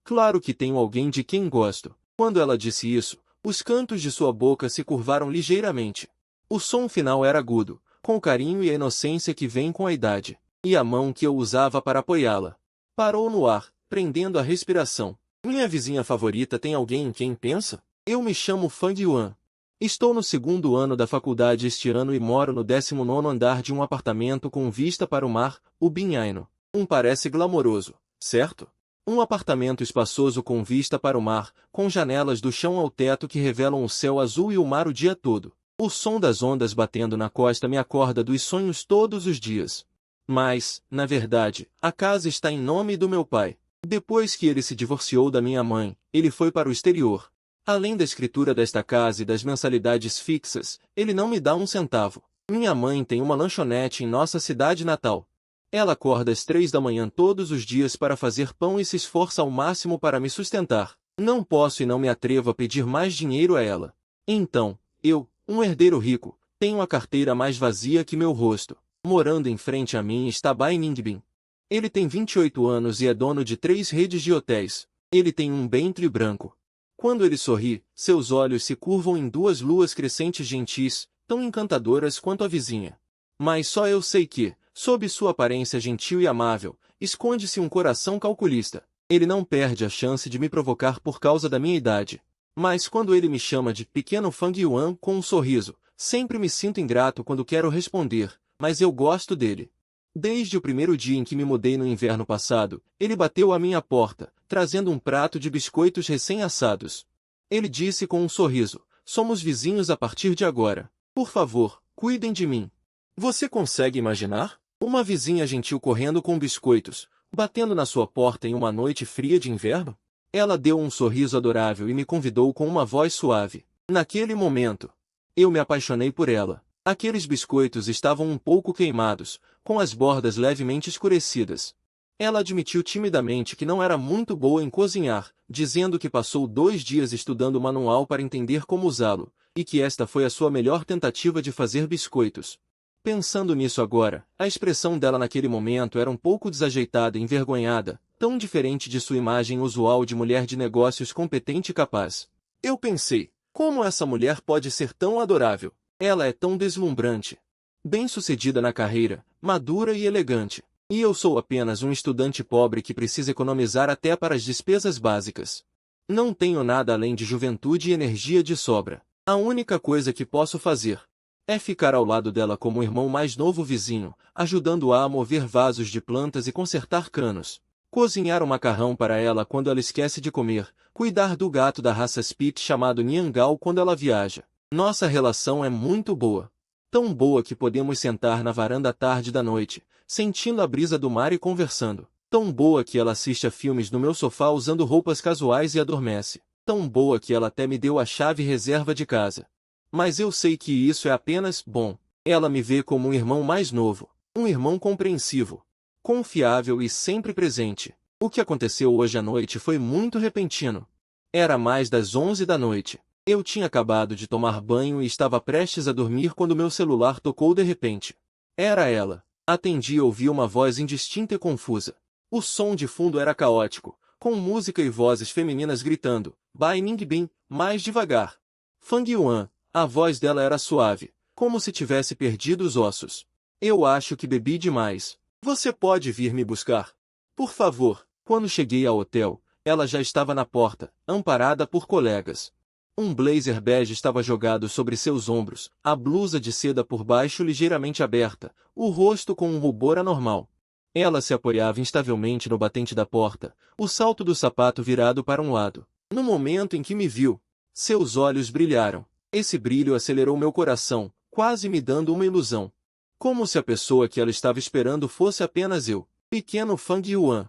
Claro que tenho alguém de quem gosto. Quando ela disse isso, os cantos de sua boca se curvaram ligeiramente. O som final era agudo, com o carinho e a inocência que vem com a idade. E a mão que eu usava para apoiá-la parou no ar, prendendo a respiração. Minha vizinha favorita tem alguém em quem pensa? Eu me chamo Fang Yuan. Estou no 2º ano da faculdade este ano e moro no 19º andar de um apartamento com vista para o mar, o Binhaino. Parece glamouroso, certo? Um apartamento espaçoso com vista para o mar, com janelas do chão ao teto que revelam o céu azul e o mar o dia todo. O som das ondas batendo na costa me acorda dos sonhos todos os dias. Mas, na verdade, a casa está em nome do meu pai. Depois que ele se divorciou da minha mãe, ele foi para o exterior. Além da escritura desta casa e das mensalidades fixas, ele não me dá um centavo. Minha mãe tem uma lanchonete em nossa cidade natal. Ela acorda às 3 da manhã todos os dias para fazer pão e se esforça ao máximo para me sustentar. Não posso e não me atrevo a pedir mais dinheiro a ela. Então, eu, um herdeiro rico, tenho a carteira mais vazia que meu rosto. Morando em frente a mim está Bai Ningbin. Ele tem 28 anos e é dono de 3 redes de hotéis. Ele tem um ventre branco. Quando ele sorri, seus olhos se curvam em 2 luas crescentes gentis, tão encantadoras quanto a vizinha. Mas só eu sei que, sob sua aparência gentil e amável, esconde-se um coração calculista. Ele não perde a chance de me provocar por causa da minha idade. Mas quando ele me chama de pequeno Fang Yuan com um sorriso, sempre me sinto ingrato quando quero responder, mas eu gosto dele. Desde o primeiro dia em que me mudei no inverno passado, ele bateu à minha porta, trazendo um prato de biscoitos recém-assados. Ele disse com um sorriso: somos vizinhos a partir de agora. Por favor, cuidem de mim. Você consegue imaginar? Uma vizinha gentil correndo com biscoitos, batendo na sua porta em uma noite fria de inverno? Ela deu um sorriso adorável e me convidou com uma voz suave. Naquele momento, eu me apaixonei por ela. Aqueles biscoitos estavam um pouco queimados, com as bordas levemente escurecidas. Ela admitiu timidamente que não era muito boa em cozinhar, dizendo que passou 2 dias estudando o manual para entender como usá-lo, e que esta foi a sua melhor tentativa de fazer biscoitos. Pensando nisso agora, a expressão dela naquele momento era um pouco desajeitada e envergonhada, tão diferente de sua imagem usual de mulher de negócios competente e capaz. Eu pensei, como essa mulher pode ser tão adorável? Ela é tão deslumbrante. Bem-sucedida na carreira, madura e elegante. E eu sou apenas um estudante pobre que precisa economizar até para as despesas básicas. Não tenho nada além de juventude e energia de sobra. A única coisa que posso fazer é ficar ao lado dela como o irmão mais novo vizinho, ajudando-a a mover vasos de plantas e consertar canos. Cozinhar um macarrão para ela quando ela esquece de comer, cuidar do gato da raça Spitz chamado Niangao quando ela viaja. Nossa relação é muito boa. Tão boa que podemos sentar na varanda à tarde da noite, sentindo a brisa do mar e conversando. Tão boa que ela assiste a filmes no meu sofá usando roupas casuais e adormece. Tão boa que ela até me deu a chave reserva de casa. Mas eu sei que isso é apenas bom. Ela me vê como um irmão mais novo, um irmão compreensivo, confiável e sempre presente. O que aconteceu hoje à noite foi muito repentino. Era mais das 11 da noite. Eu tinha acabado de tomar banho e estava prestes a dormir quando meu celular tocou de repente. Era ela. Atendi e ouvi uma voz indistinta e confusa. O som de fundo era caótico, com música e vozes femininas gritando, Bai Ningbin, mais devagar. Fang Yuan. A voz dela era suave, como se tivesse perdido os ossos. Eu acho que bebi demais. Você pode vir me buscar? Por favor. Quando cheguei ao hotel, ela já estava na porta, amparada por colegas. Um blazer bege estava jogado sobre seus ombros, a blusa de seda por baixo ligeiramente aberta, o rosto com um rubor anormal. Ela se apoiava instavelmente no batente da porta, o salto do sapato virado para um lado. No momento em que me viu, seus olhos brilharam. Esse brilho acelerou meu coração, quase me dando uma ilusão. Como se a pessoa que ela estava esperando fosse apenas eu, pequeno Fang Yuan.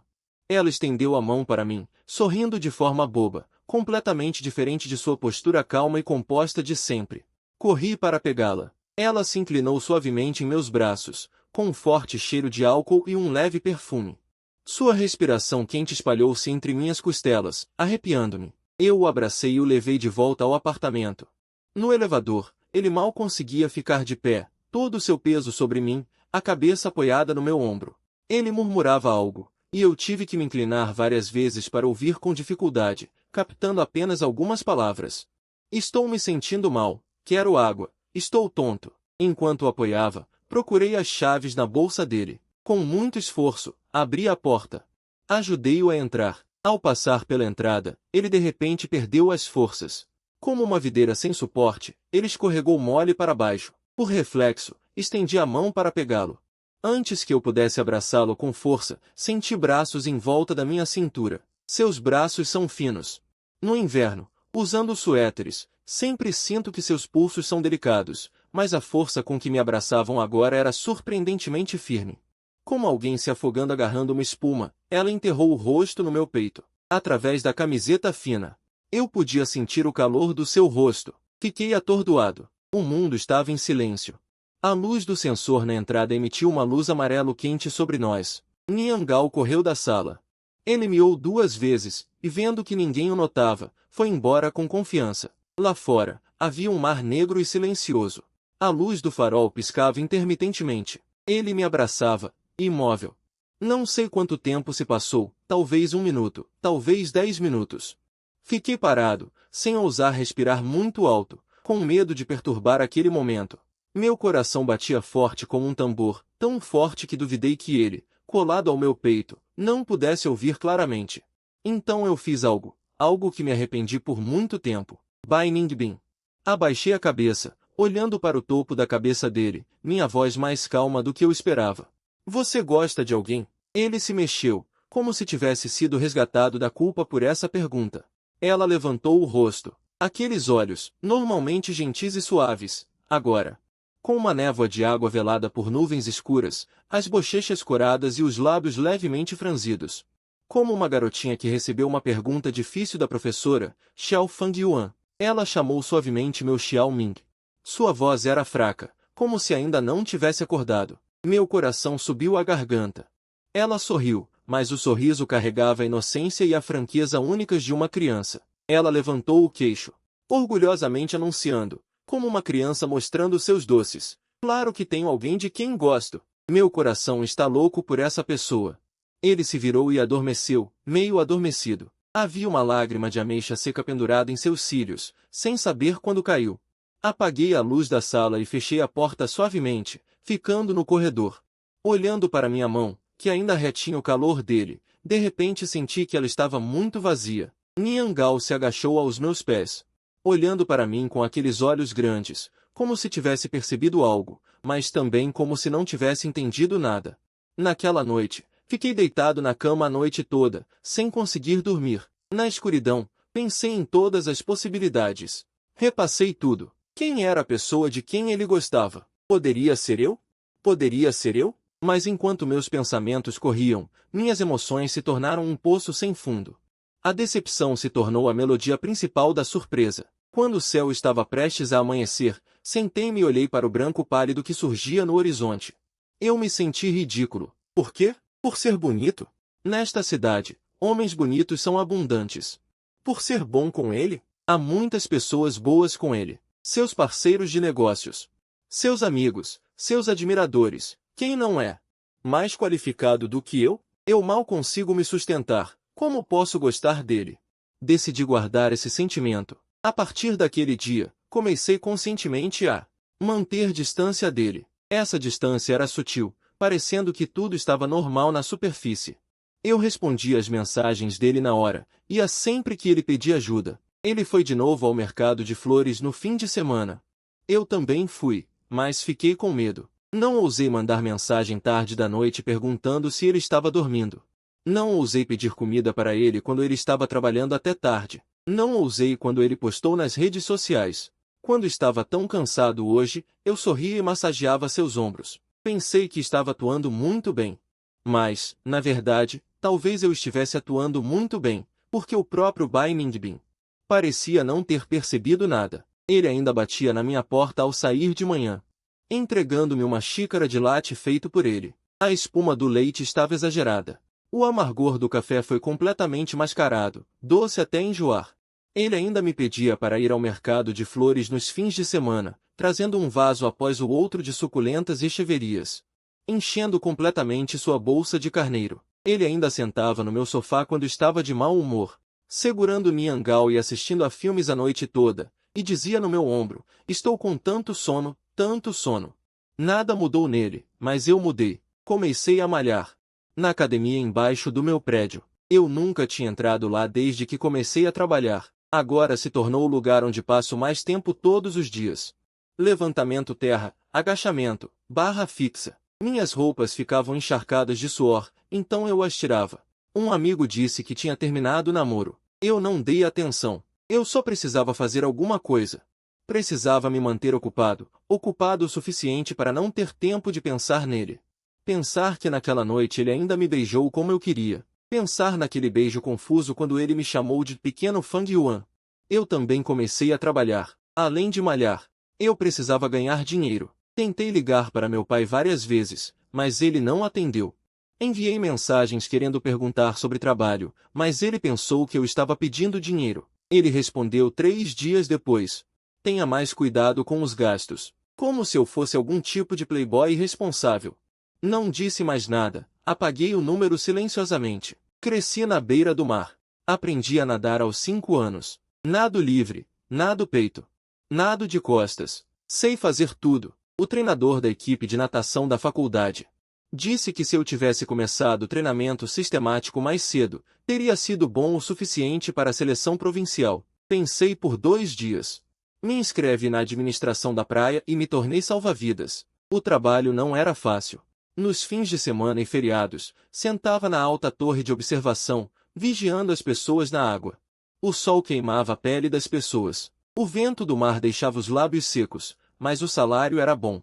Ela estendeu a mão para mim, sorrindo de forma boba, completamente diferente de sua postura calma e composta de sempre. Corri para pegá-la. Ela se inclinou suavemente em meus braços, com um forte cheiro de álcool e um leve perfume. Sua respiração quente espalhou-se entre minhas costelas, arrepiando-me. Eu o abracei e o levei de volta ao apartamento. No elevador, ele mal conseguia ficar de pé, todo o seu peso sobre mim, a cabeça apoiada no meu ombro. Ele murmurava algo, e eu tive que me inclinar várias vezes para ouvir com dificuldade, captando apenas algumas palavras. Estou me sentindo mal, quero água, estou tonto. Enquanto o apoiava, procurei as chaves na bolsa dele. Com muito esforço, abri a porta. Ajudei-o a entrar. Ao passar pela entrada, ele de repente perdeu as forças. Como uma videira sem suporte, ele escorregou mole para baixo. Por reflexo, estendi a mão para pegá-lo. Antes que eu pudesse abraçá-lo com força, senti braços em volta da minha cintura. Seus braços são finos. No inverno, usando suéteres, sempre sinto que seus pulsos são delicados, mas a força com que me abraçavam agora era surpreendentemente firme. Como alguém se afogando agarrando uma espuma, ela enterrou o rosto no meu peito. Através da camiseta fina, eu podia sentir o calor do seu rosto. Fiquei atordoado. O mundo estava em silêncio. A luz do sensor na entrada emitiu uma luz amarelo quente sobre nós. Niangal correu da sala. Ele miou 2 vezes, e vendo que ninguém o notava, foi embora com confiança. Lá fora, havia um mar negro e silencioso. A luz do farol piscava intermitentemente. Ele me abraçava, imóvel. Não sei quanto tempo se passou, talvez 1 minuto, talvez 10 minutos. Fiquei parado, sem ousar respirar muito alto, com medo de perturbar aquele momento. Meu coração batia forte como um tambor, tão forte que duvidei que ele, colado ao meu peito, não pudesse ouvir claramente. Então eu fiz algo que me arrependi por muito tempo. Bai Ningbin. Abaixei a cabeça, olhando para o topo da cabeça dele, minha voz mais calma do que eu esperava. Você gosta de alguém? Ele se mexeu, como se tivesse sido resgatado da culpa por essa pergunta. Ela levantou o rosto. Aqueles olhos, normalmente gentis e suaves, agora, com uma névoa de água velada por nuvens escuras, as bochechas coradas e os lábios levemente franzidos. Como uma garotinha que recebeu uma pergunta difícil da professora, Xiao Fang Yuan. Ela chamou suavemente meu Xiao Ming. Sua voz era fraca, como se ainda não tivesse acordado. Meu coração subiu à garganta. Ela sorriu, mas o sorriso carregava a inocência e a franqueza únicas de uma criança. Ela levantou o queixo, orgulhosamente anunciando, como uma criança mostrando seus doces. Claro que tenho alguém de quem gosto. Meu coração está louco por essa pessoa. Ele se virou e adormeceu, meio adormecido. Havia uma lágrima de ameixa seca pendurada em seus cílios, sem saber quando caiu. Apaguei a luz da sala e fechei a porta suavemente, ficando no corredor. Olhando para minha mão, que ainda retinha o calor dele, de repente senti que ela estava muito vazia. Niangal se agachou aos meus pés, olhando para mim com aqueles olhos grandes, como se tivesse percebido algo, mas também como se não tivesse entendido nada. Naquela noite, fiquei deitado na cama a noite toda, sem conseguir dormir. Na escuridão, pensei em todas as possibilidades. Repassei tudo. Quem era a pessoa de quem ele gostava? Poderia ser eu? Poderia ser eu? Mas enquanto meus pensamentos corriam, minhas emoções se tornaram um poço sem fundo. A decepção se tornou a melodia principal da surpresa. Quando o céu estava prestes a amanhecer, sentei-me e olhei para o branco pálido que surgia no horizonte. Eu me senti ridículo. Por quê? Por ser bonito? Nesta cidade, homens bonitos são abundantes. Por ser bom com ele? Há muitas pessoas boas com ele. Seus parceiros de negócios. Seus amigos, seus admiradores. Quem não é mais qualificado do que eu? Eu mal consigo me sustentar. Como posso gostar dele? Decidi guardar esse sentimento. A partir daquele dia, comecei conscientemente a manter distância dele. Essa distância era sutil, parecendo que tudo estava normal na superfície. Eu respondia às mensagens dele na hora, e sempre que ele pedia ajuda. Ele foi de novo ao mercado de flores no fim de semana. Eu também fui, mas fiquei com medo. Não ousei mandar mensagem tarde da noite perguntando se ele estava dormindo. Não ousei pedir comida para ele quando ele estava trabalhando até tarde. Não ousei quando ele postou nas redes sociais. Quando estava tão cansado hoje, eu sorria e massageava seus ombros. Pensei que estava atuando muito bem. Mas, na verdade, talvez eu estivesse atuando muito bem, porque o próprio Bai Ningbin parecia não ter percebido nada. Ele ainda batia na minha porta ao sair de manhã, entregando-me uma xícara de latte feito por ele. A espuma do leite estava exagerada. O amargor do café foi completamente mascarado, doce até enjoar. Ele ainda me pedia para ir ao mercado de flores nos fins de semana, trazendo um vaso após o outro de suculentas echeverias, enchendo completamente sua bolsa de carneiro. Ele ainda sentava no meu sofá quando estava de mau humor, segurando miangau e assistindo a filmes a noite toda, e dizia no meu ombro: estou com tanto sono, tanto sono. Nada mudou nele, mas eu mudei. Comecei a malhar. Na academia embaixo do meu prédio. Eu nunca tinha entrado lá desde que comecei a trabalhar. Agora se tornou o lugar onde passo mais tempo todos os dias. Levantamento terra, agachamento, barra fixa. Minhas roupas ficavam encharcadas de suor, então eu as tirava. Um amigo disse que tinha terminado o namoro. Eu não dei atenção. Eu só precisava fazer alguma coisa. Precisava me manter ocupado, ocupado o suficiente para não ter tempo de pensar nele. Pensar que naquela noite ele ainda me beijou como eu queria. Pensar naquele beijo confuso quando ele me chamou de pequeno Fang Yuan. Eu também comecei a trabalhar, além de malhar. Eu precisava ganhar dinheiro. Tentei ligar para meu pai várias vezes, mas ele não atendeu. Enviei mensagens querendo perguntar sobre trabalho, mas ele pensou que eu estava pedindo dinheiro. Ele respondeu 3 dias depois: tenha mais cuidado com os gastos. Como se eu fosse algum tipo de playboy irresponsável. Não disse mais nada, apaguei o número silenciosamente. Cresci na beira do mar. Aprendi a nadar aos 5 anos. Nado livre, nado peito. Nado de costas. Sei fazer tudo. O treinador da equipe de natação da faculdade disse que se eu tivesse começado o treinamento sistemático mais cedo, teria sido bom o suficiente para a seleção provincial. Pensei por 2 dias. Me inscrevi na administração da praia e me tornei salva-vidas. O trabalho não era fácil. Nos fins de semana e feriados, sentava na alta torre de observação, vigiando as pessoas na água. O sol queimava a pele das pessoas. O vento do mar deixava os lábios secos, mas o salário era bom.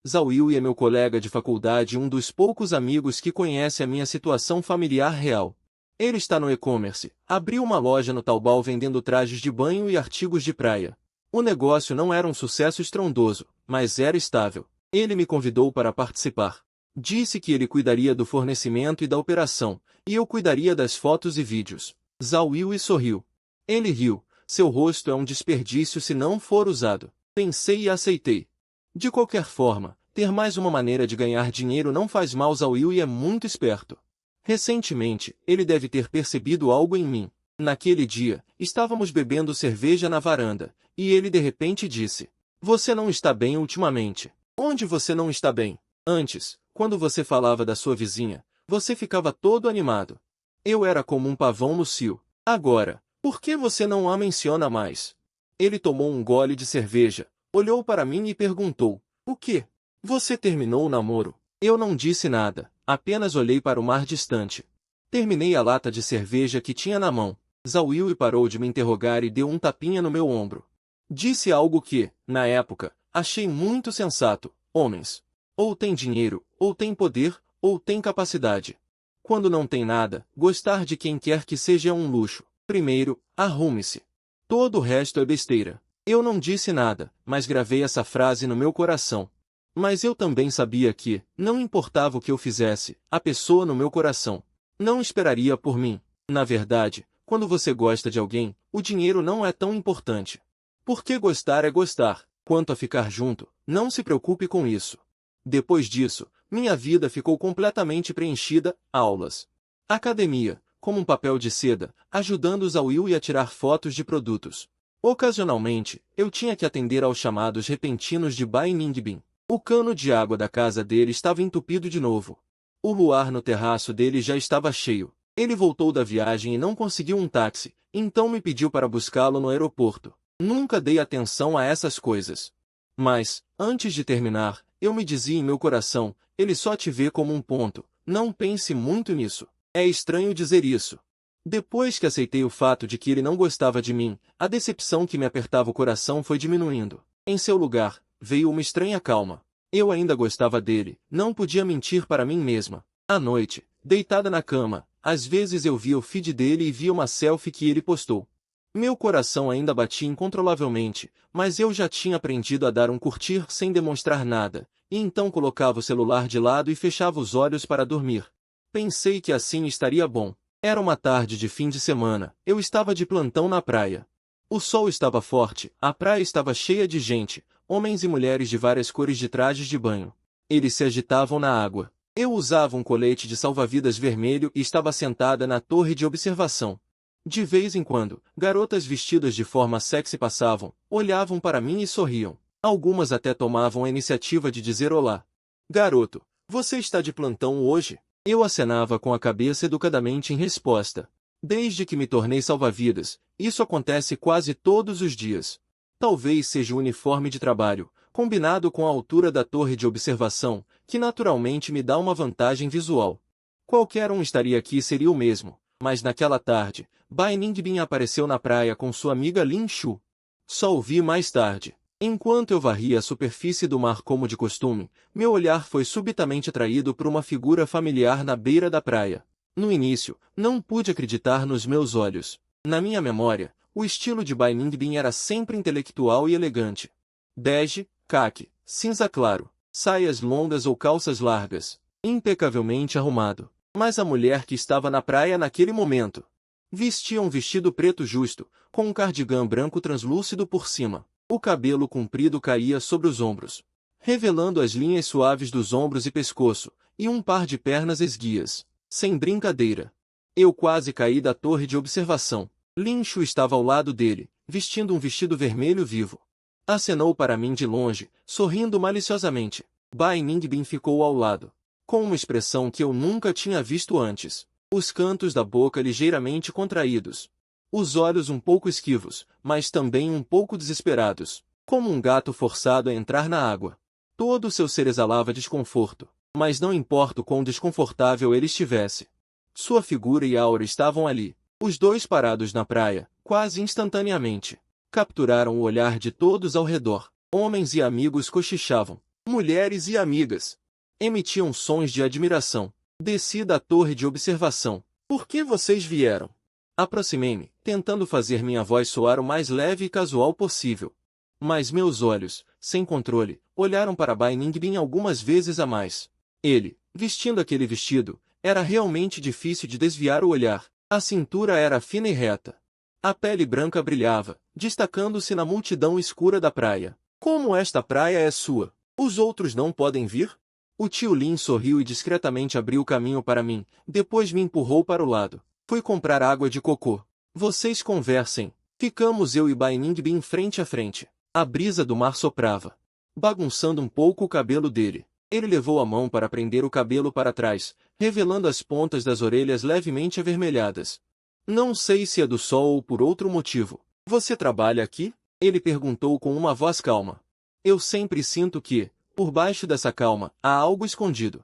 Zhao Yui é meu colega de faculdade e um dos poucos amigos que conhece a minha situação familiar real. Ele está no e-commerce, abriu uma loja no Taobao vendendo trajes de banho e artigos de praia. O negócio não era um sucesso estrondoso, mas era estável. Ele me convidou para participar. Disse que ele cuidaria do fornecimento e da operação, e eu cuidaria das fotos e vídeos. Zhao Yui sorriu. Ele riu. Seu rosto é um desperdício se não for usado. Pensei e aceitei. De qualquer forma, ter mais uma maneira de ganhar dinheiro não faz mal. Zhao Yui é muito esperto. Recentemente, ele deve ter percebido algo em mim. Naquele dia, estávamos bebendo cerveja na varanda, e ele de repente disse: você não está bem ultimamente. Onde você não está bem? Antes, quando você falava da sua vizinha, você ficava todo animado. Eu era como um pavão no cio. Agora, por que você não a menciona mais? Ele tomou um gole de cerveja, olhou para mim e perguntou: o quê? Você terminou o namoro? Eu não disse nada, apenas olhei para o mar distante. Terminei a lata de cerveja que tinha na mão. Zhao Yui parou de me interrogar e deu um tapinha no meu ombro. Disse algo que, na época, achei muito sensato: homens ou têm dinheiro, ou têm poder, ou têm capacidade. Quando não tem nada, gostar de quem quer que seja é um luxo. Primeiro, arrume-se. Todo o resto é besteira. Eu não disse nada, mas gravei essa frase no meu coração. Mas eu também sabia que, não importava o que eu fizesse, a pessoa no meu coração não esperaria por mim. Na verdade, quando você gosta de alguém, o dinheiro não é tão importante. Porque gostar é gostar. Quanto a ficar junto, não se preocupe com isso. Depois disso, minha vida ficou completamente preenchida: aulas, academia, como um papel de seda, ajudando Zhao Yui a tirar fotos de produtos. Ocasionalmente, eu tinha que atender aos chamados repentinos de Bai Ningbin. O cano de água da casa dele estava entupido de novo. O luar no terraço dele já estava cheio. Ele voltou da viagem e não conseguiu um táxi, então me pediu para buscá-lo no aeroporto. Nunca dei atenção a essas coisas. Mas, antes de terminar, eu me dizia em meu coração: ele só te vê como um ponto, não pense muito nisso. É estranho dizer isso. Depois que aceitei o fato de que ele não gostava de mim, a decepção que me apertava o coração foi diminuindo. Em seu lugar, veio uma estranha calma. Eu ainda gostava dele, não podia mentir para mim mesma. À noite, deitada na cama, às vezes eu via o feed dele e via uma selfie que ele postou. Meu coração ainda batia incontrolavelmente, mas eu já tinha aprendido a dar um curtir sem demonstrar nada, e então colocava o celular de lado e fechava os olhos para dormir. Pensei que assim estaria bom. Era uma tarde de fim de semana, eu estava de plantão na praia. O sol estava forte, a praia estava cheia de gente, homens e mulheres de várias cores de trajes de banho. Eles se agitavam na água. Eu usava um colete de salva-vidas vermelho e estava sentada na torre de observação. De vez em quando, garotas vestidas de forma sexy passavam, olhavam para mim e sorriam. Algumas até tomavam a iniciativa de dizer olá. Garoto, você está de plantão hoje? Eu acenava com a cabeça educadamente em resposta. Desde que me tornei salva-vidas, isso acontece quase todos os dias. Talvez seja o uniforme de trabalho, combinado com a altura da torre de observação, que naturalmente me dá uma vantagem visual. Qualquer um estaria aqui seria o mesmo, mas naquela tarde, Bai Ningbin apareceu na praia com sua amiga Lin Shu. Só o vi mais tarde. Enquanto eu varria a superfície do mar como de costume, meu olhar foi subitamente atraído por uma figura familiar na beira da praia. No início, não pude acreditar nos meus olhos. Na minha memória, o estilo de Bai Ningbin era sempre intelectual e elegante. Bege, caqui, cinza claro, saias longas ou calças largas, impecavelmente arrumado. Mas a mulher que estava na praia naquele momento vestia um vestido preto justo, com um cardigã branco translúcido por cima. O cabelo comprido caía sobre os ombros, revelando as linhas suaves dos ombros e pescoço, e um par de pernas esguias. Sem brincadeira. Eu quase caí da torre de observação. Lin Shu estava ao lado dele, vestindo um vestido vermelho vivo. Acenou para mim de longe, sorrindo maliciosamente. Bai Ningbin ficou ao lado, com uma expressão que eu nunca tinha visto antes. Os cantos da boca ligeiramente contraídos. Os olhos um pouco esquivos, mas também um pouco desesperados, como um gato forçado a entrar na água. Todo o seu ser exalava desconforto, mas não importa o quão desconfortável ele estivesse. Sua figura e aura estavam ali, os dois parados na praia, quase instantaneamente. Capturaram o olhar de todos ao redor. Homens e amigos cochichavam, mulheres e amigas emitiam sons de admiração. Desci da torre de observação. Por que vocês vieram? Aproximei-me, tentando fazer minha voz soar o mais leve e casual possível. Mas meus olhos, sem controle, olharam para Bai Ningbin algumas vezes a mais. Ele, vestindo aquele vestido, era realmente difícil de desviar o olhar. A cintura era fina e reta. A pele branca brilhava, destacando-se na multidão escura da praia. Como esta praia é sua? Os outros não podem vir? O tio Lin sorriu e discretamente abriu o caminho para mim, depois me empurrou para o lado. Fui comprar água de cocô. Vocês conversem. Ficamos eu e Bai Ningbin frente a frente. A brisa do mar soprava, bagunçando um pouco o cabelo dele. Ele levou a mão para prender o cabelo para trás, revelando as pontas das orelhas levemente avermelhadas. Não sei se é do sol ou por outro motivo. Você trabalha aqui? Ele perguntou com uma voz calma. Eu sempre sinto que, por baixo dessa calma, há algo escondido.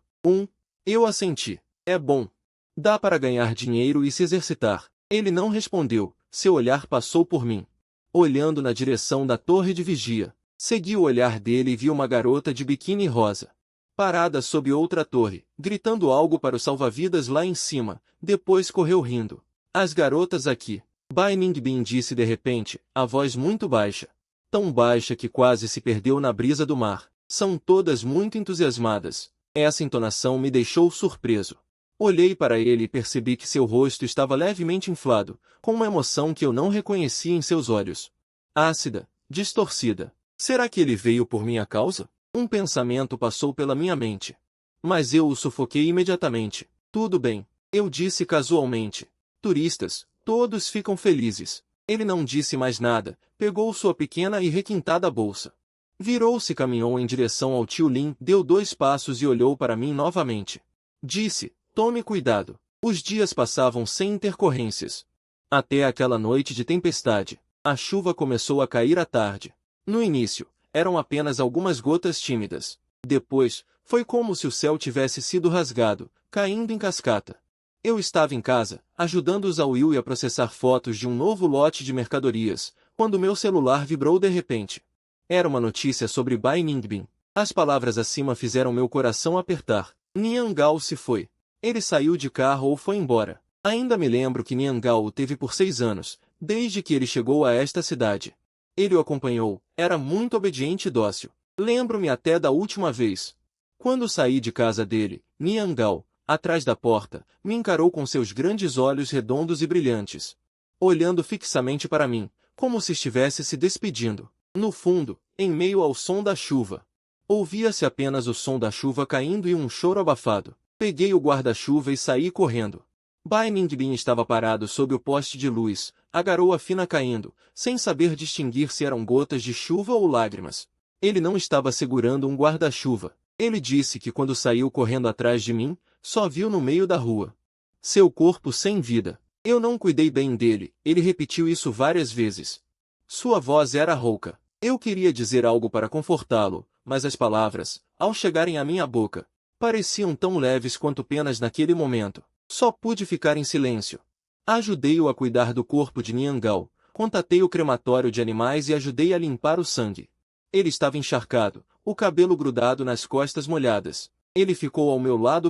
Eu assenti. É bom. Dá para ganhar dinheiro e se exercitar. Ele não respondeu, seu olhar passou por mim. Olhando na direção da torre de vigia, segui o olhar dele e vi uma garota de biquíni rosa, parada sob outra torre, gritando algo para o salva-vidas lá em cima, depois correu rindo. As garotas aqui. Bai Ningbin disse de repente, a voz muito baixa. Tão baixa que quase se perdeu na brisa do mar. São todas muito entusiasmadas. Essa entonação me deixou surpreso. Olhei para ele e percebi que seu rosto estava levemente inflado, com uma emoção que eu não reconhecia em seus olhos. Ácida, distorcida. Será que ele veio por minha causa? Um pensamento passou pela minha mente. Mas eu o sufoquei imediatamente. Tudo bem, eu disse casualmente. Turistas, todos ficam felizes. Ele não disse mais nada, pegou sua pequena e requintada bolsa. Virou-se e caminhou em direção ao tio Lin, deu 2 passos e olhou para mim novamente. Disse, tome cuidado. Os dias passavam sem intercorrências. Até aquela noite de tempestade. A chuva começou a cair à tarde. No início, eram apenas algumas gotas tímidas. Depois, foi como se o céu tivesse sido rasgado, caindo em cascata. Eu estava em casa, ajudando-os a Will e a processar fotos de um novo lote de mercadorias, quando meu celular vibrou de repente. Era uma notícia sobre Bai Ningbin. As palavras acima fizeram meu coração apertar. Nian Gao se foi. Ele saiu de carro ou foi embora. Ainda me lembro que Nian Gao o teve por 6 anos, desde que ele chegou a esta cidade. Ele o acompanhou, era muito obediente e dócil. Lembro-me até da última vez. Quando saí de casa dele, Nian Gao, atrás da porta, me encarou com seus grandes olhos redondos e brilhantes, olhando fixamente para mim, como se estivesse se despedindo. No fundo, em meio ao som da chuva, Ouvia-se apenas o som da chuva caindo e um choro abafado. Peguei o guarda-chuva e saí correndo. Bai Ningbin estava parado sob o poste de luz, a garoa fina caindo, sem saber distinguir se eram gotas de chuva ou lágrimas. Ele não estava segurando um guarda-chuva. Ele disse que quando saiu correndo atrás de mim, só viu no meio da rua seu corpo sem vida. Eu não cuidei bem dele, ele repetiu isso várias vezes. Sua voz era rouca. Eu queria dizer algo para confortá-lo, mas as palavras, ao chegarem à minha boca, pareciam tão leves quanto penas naquele momento. Só pude ficar em silêncio. Ajudei-o a cuidar do corpo de Niangao, contatei o crematório de animais e ajudei a limpar o sangue. Ele estava encharcado, o cabelo grudado nas costas molhadas. Ele ficou ao meu lado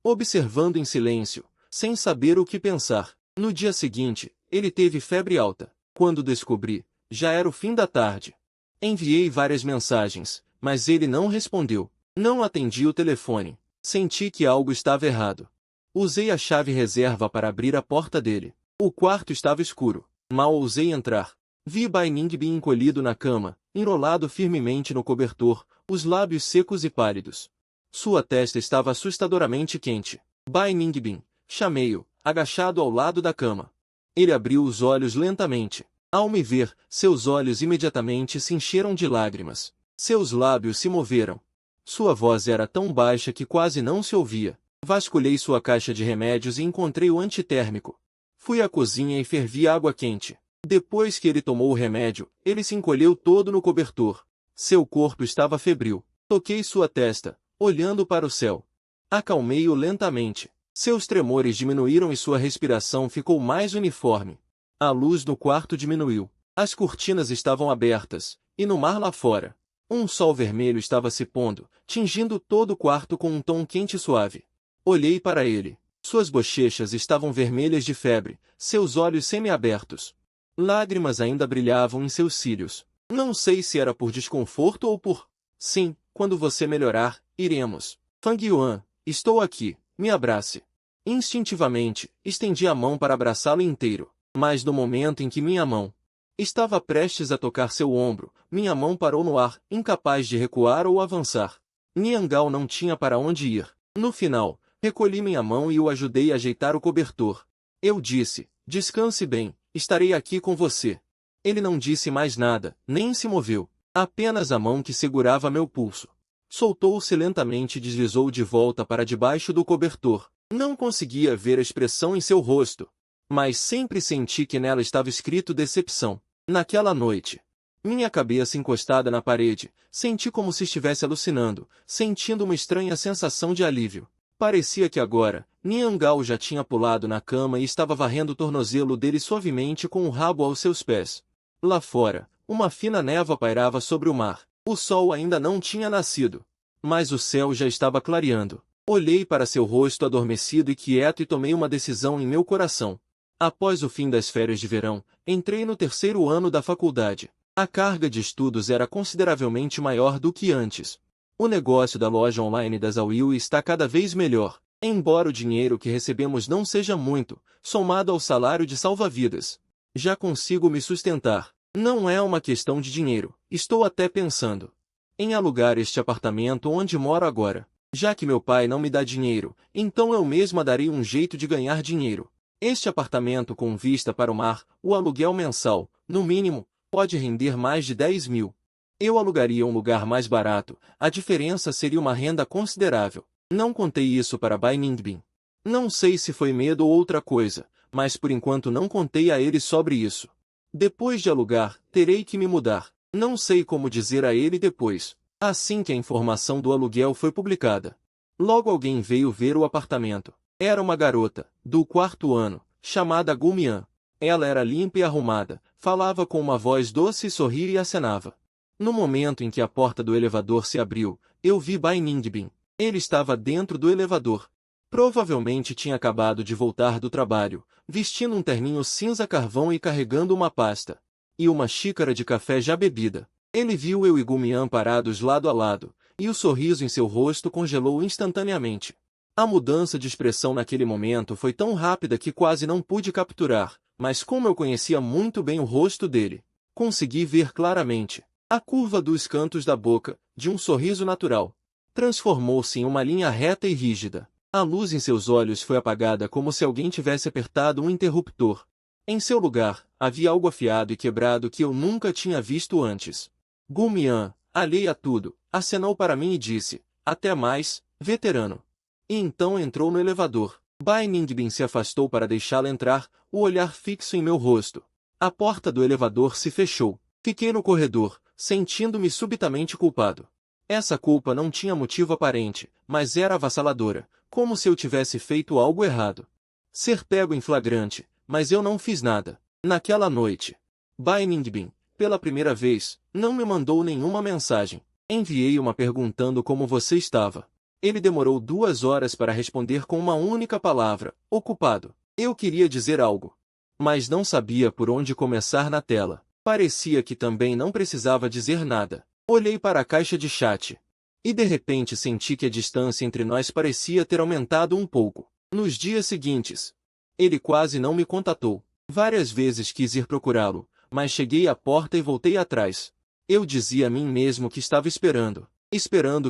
observando em silêncio, sem saber o que pensar. No dia seguinte, ele teve febre alta. Quando descobri, já era o fim da tarde. Enviei várias mensagens, mas ele não respondeu. Não atendi o telefone. Senti que algo estava errado. Usei a chave reserva para abrir a porta dele. O quarto estava escuro. Mal ousei entrar. Vi Bai Ningbin encolhido na cama, enrolado firmemente no cobertor, os lábios secos e pálidos. Sua testa estava assustadoramente quente. Bai Ningbin, chamei-o, agachado ao lado da cama. Ele abriu os olhos lentamente. Ao me ver, seus olhos imediatamente se encheram de lágrimas. Seus lábios se moveram. Sua voz era tão baixa que quase não se ouvia. Vasculhei sua caixa de remédios e encontrei o antitérmico. Fui à cozinha e fervi água quente. Depois que ele tomou o remédio, ele se encolheu todo no cobertor. Seu corpo estava febril. Toquei sua testa, olhando para o céu. Acalmei-o lentamente. Seus tremores diminuíram e sua respiração ficou mais uniforme. A luz no quarto diminuiu. As cortinas estavam abertas, e no mar lá fora, um sol vermelho estava se pondo, tingindo todo o quarto com um tom quente e suave. Olhei para ele. Suas bochechas estavam vermelhas de febre, seus olhos semiabertos. Lágrimas ainda brilhavam em seus cílios. Não sei se era por desconforto ou por... Sim, quando você melhorar, iremos. Fang Yuan, estou aqui, me abrace. Instintivamente, estendi a mão para abraçá-lo inteiro. Mas no momento em que minha mão estava prestes a tocar seu ombro, minha mão parou no ar, incapaz de recuar ou avançar. Niangao não tinha para onde ir. No final, recolhi minha mão e o ajudei a ajeitar o cobertor. Eu disse, descanse bem, estarei aqui com você. Ele não disse mais nada, nem se moveu. Apenas a mão que segurava meu pulso. Soltou-se lentamente e deslizou de volta para debaixo do cobertor. Não conseguia ver a expressão em seu rosto, mas sempre senti que nela estava escrito decepção. Naquela noite, minha cabeça encostada na parede, senti como se estivesse alucinando, sentindo uma estranha sensação de alívio. Parecia que agora, Niangao já tinha pulado na cama e estava varrendo o tornozelo dele suavemente com o rabo aos seus pés. Lá fora, uma fina névoa pairava sobre o mar. O sol ainda não tinha nascido, mas o céu já estava clareando. Olhei para seu rosto adormecido e quieto e tomei uma decisão em meu coração. Após o fim das férias de verão, entrei no 3º ano da faculdade. A carga de estudos era consideravelmente maior do que antes. O negócio da loja online da Zauil está cada vez melhor, embora o dinheiro que recebemos não seja muito, somado ao salário de salva-vidas. Já consigo me sustentar. Não é uma questão de dinheiro, estou até pensando em alugar este apartamento onde moro agora. Já que meu pai não me dá dinheiro, então eu mesma darei um jeito de ganhar dinheiro. Este apartamento com vista para o mar, o aluguel mensal, no mínimo, pode render mais de 10 mil. Eu alugaria um lugar mais barato, a diferença seria uma renda considerável. Não contei isso para Bai Ningbin. Não sei se foi medo ou outra coisa, mas por enquanto não contei a ele sobre isso. Depois de alugar, terei que me mudar. Não sei como dizer a ele depois. Assim que a informação do aluguel foi publicada, logo alguém veio ver o apartamento. Era uma garota, do 4º ano, chamada Gumian. Ela era limpa e arrumada, falava com uma voz doce e sorria e acenava. No momento em que a porta do elevador se abriu, eu vi Bai Ningbin. Ele estava dentro do elevador. Provavelmente tinha acabado de voltar do trabalho, vestindo um terninho cinza carvão e carregando uma pasta e uma xícara de café já bebida. Ele viu eu e Gumian parados lado a lado, e o sorriso em seu rosto congelou instantaneamente. A mudança de expressão naquele momento foi tão rápida que quase não pude capturar, mas como eu conhecia muito bem o rosto dele, consegui ver claramente a curva dos cantos da boca, de um sorriso natural. Transformou-se em uma linha reta e rígida. A luz em seus olhos foi apagada como se alguém tivesse apertado um interruptor. Em seu lugar, havia algo afiado e quebrado que eu nunca tinha visto antes. Gumian, alheio a tudo, acenou para mim e disse, até mais, veterano. E então entrou no elevador. Bai Ningbin se afastou para deixá-la entrar, o olhar fixo em meu rosto. A porta do elevador se fechou. Fiquei no corredor, sentindo-me subitamente culpado. Essa culpa não tinha motivo aparente, mas era avassaladora, como se eu tivesse feito algo errado. Ser pego em flagrante, mas eu não fiz nada. Naquela noite, Bai Ningbin, pela primeira vez, não me mandou nenhuma mensagem. Enviei uma perguntando como você estava. Ele demorou 2 horas para responder com uma única palavra, ocupado. Eu queria dizer algo, mas não sabia por onde começar na tela. Parecia que também não precisava dizer nada. Olhei para a caixa de chat. E de repente senti que a distância entre nós parecia ter aumentado um pouco. Nos dias seguintes, ele quase não me contatou. Várias vezes quis ir procurá-lo, mas cheguei à porta e voltei atrás. Eu dizia a mim mesmo que estava esperando